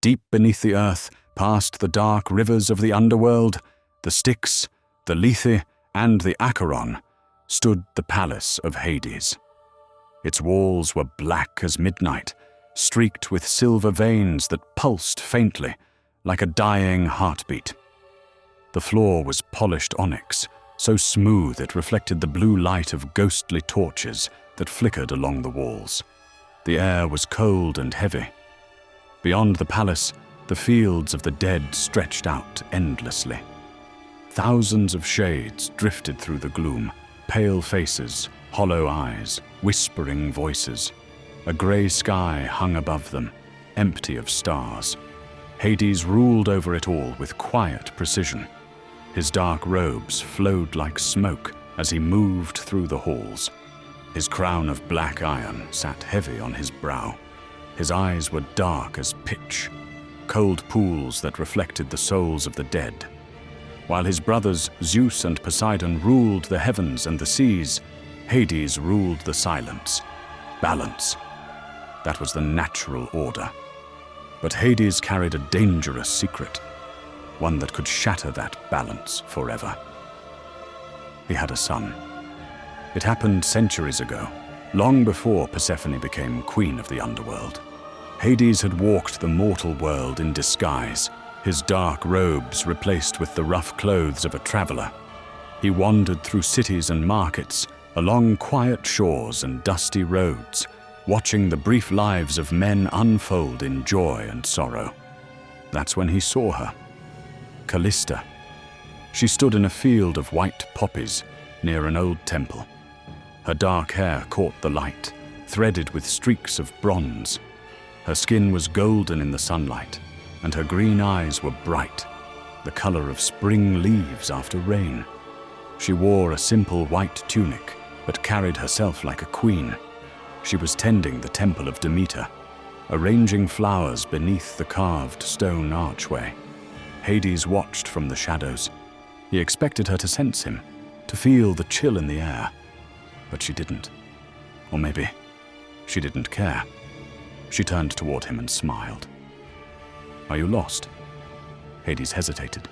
Deep beneath the earth, past the dark rivers of the underworld, the Styx, the Lethe, and the Acheron, stood the palace of Hades. Its walls were black as midnight, streaked with silver veins that pulsed faintly, like a dying heartbeat. The floor was polished onyx, so smooth it reflected the blue light of ghostly torches that flickered along the walls. The air was cold and heavy. Beyond the palace, the fields of the dead stretched out endlessly. Thousands of shades drifted through the gloom, pale faces, hollow eyes, whispering voices. A grey sky hung above them, empty of stars. Hades ruled over it all with quiet precision. His dark robes flowed like smoke as he moved through the halls. His crown of black iron sat heavy on his brow. His eyes were dark as pitch, cold pools that reflected the souls of the dead. While his brothers Zeus and Poseidon ruled the heavens and the seas, Hades ruled the silence. Balance. That was the natural order. But Hades carried a dangerous secret, one that could shatter that balance forever. He had a son. It happened centuries ago, long before Persephone became queen of the underworld. Hades had walked the mortal world in disguise, his dark robes replaced with the rough clothes of a traveler. He wandered through cities and markets, along quiet shores and dusty roads, watching the brief lives of men unfold in joy and sorrow. That's when he saw her. Callista. She stood in a field of white poppies near an old temple. Her dark hair caught the light, threaded with streaks of bronze. Her skin was golden in the sunlight, and her green eyes were bright, the color of spring leaves after rain. She wore a simple white tunic, but carried herself like a queen. She was tending the temple of Demeter, arranging flowers beneath the carved stone archway. Hades watched from the shadows. He expected her to sense him, to feel the chill in the air. But she didn't. Or maybe she didn't care. She turned toward him and smiled. "Are you lost?" Hades hesitated.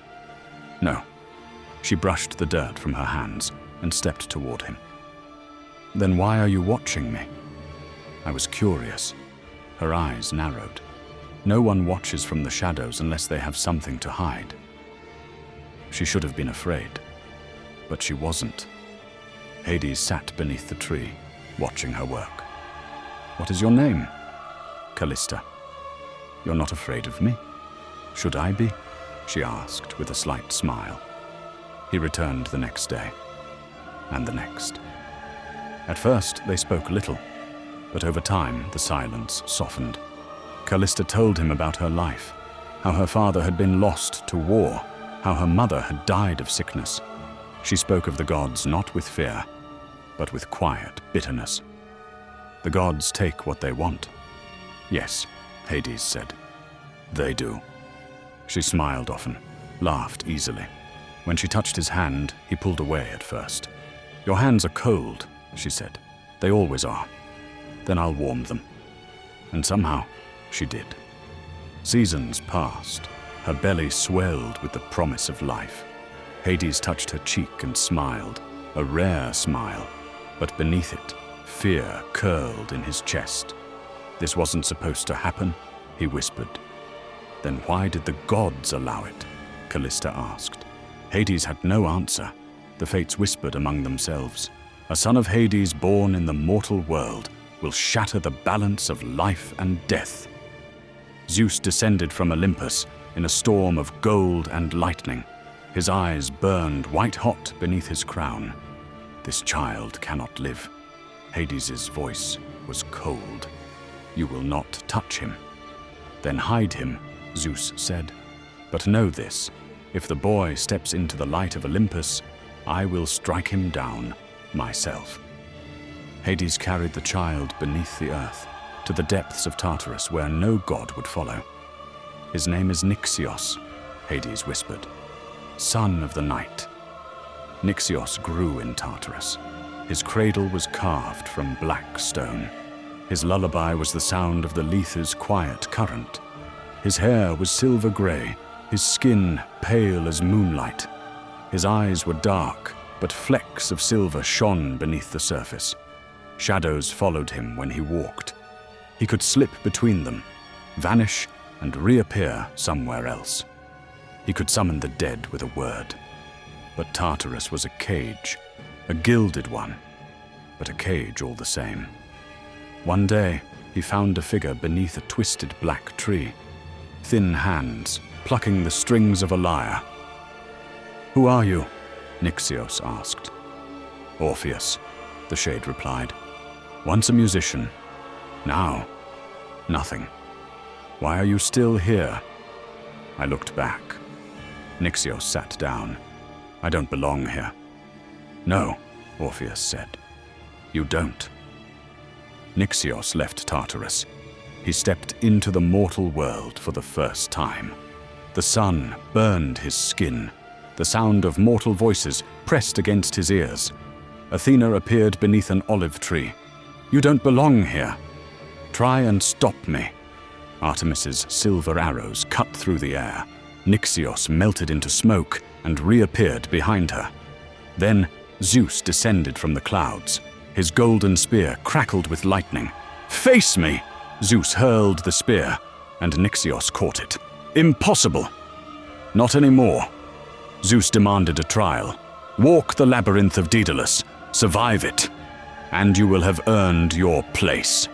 No. She brushed the dirt from her hands and stepped toward him. "Then why are you watching me?" I was curious. Her eyes narrowed. No one watches from the shadows unless they have something to hide. She should have been afraid, but she wasn't. Hades sat beneath the tree, watching her work. "What is your name?" "Callista." "You're not afraid of me?" "Should I be?" she asked with a slight smile. He returned the next day, and the next. At first, they spoke little, but over time, the silence softened. Callista told him about her life, how her father had been lost to war, how her mother had died of sickness. She spoke of the gods not with fear, but with quiet bitterness. "The gods take what they want." "Yes," Hades said. "They do." She smiled often, laughed easily. When she touched his hand, he pulled away at first. "Your hands are cold," she said. "They always are. Then I'll warm them." And somehow, she did. Seasons passed. Her belly swelled with the promise of life. Hades touched her cheek and smiled, a rare smile, but beneath it, fear curled in his chest. "This wasn't supposed to happen," he whispered. "Then why did the gods allow it?" Callista asked. Hades had no answer. The fates whispered among themselves. A son of Hades born in the mortal world will shatter the balance of life and death. Zeus descended from Olympus in a storm of gold and lightning. His eyes burned white-hot beneath his crown. "This child cannot live." Hades' voice was cold. "You will not touch him." "Then hide him," Zeus said. "But know this, if the boy steps into the light of Olympus, I will strike him down myself." Hades carried the child beneath the earth, to the depths of Tartarus where no god would follow. "His name is Nyxios," Hades whispered. "Son of the night." Nyxios grew in Tartarus. His cradle was carved from black stone. His lullaby was the sound of the Lethe's quiet current. His hair was silver grey, his skin pale as moonlight. His eyes were dark, but flecks of silver shone beneath the surface. Shadows followed him when he walked. He could slip between them, vanish and reappear somewhere else. He could summon the dead with a word. But Tartarus was a cage, a gilded one, but a cage all the same. One day, he found a figure beneath a twisted black tree, thin hands plucking the strings of a lyre. "Who are you?" Nyxios asked. "Orpheus," the shade replied. "Once a musician, now nothing. Why are you still here?" I looked back. Nyxios sat down. "I don't belong here." "No," Orpheus said. "You don't." Nyxios left Tartarus. He stepped into the mortal world for the first time. The sun burned his skin. The sound of mortal voices pressed against his ears. Athena appeared beneath an olive tree. "You don't belong here. Try and stop me." Artemis's silver arrows cut through the air. Nyxios melted into smoke and reappeared behind her. Then Zeus descended from the clouds. His golden spear crackled with lightning. "Face me!" Zeus hurled the spear, and Nyxios caught it. "Impossible!" "Not anymore." Zeus demanded a trial. "Walk the labyrinth of Daedalus, survive it, and you will have earned your place."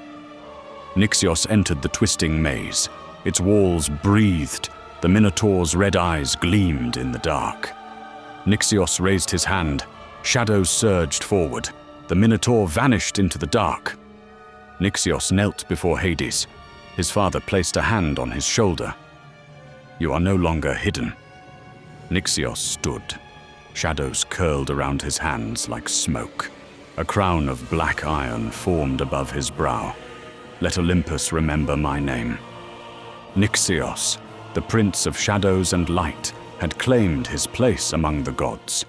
Nyxios entered the twisting maze. Its walls breathed. The Minotaur's red eyes gleamed in the dark. Nyxios raised his hand. Shadows surged forward. The Minotaur vanished into the dark. Nyxios knelt before Hades. His father placed a hand on his shoulder. "You are no longer hidden." Nyxios stood. Shadows curled around his hands like smoke. A crown of black iron formed above his brow. "Let Olympus remember my name." Nyxios, the prince of shadows and light, had claimed his place among the gods.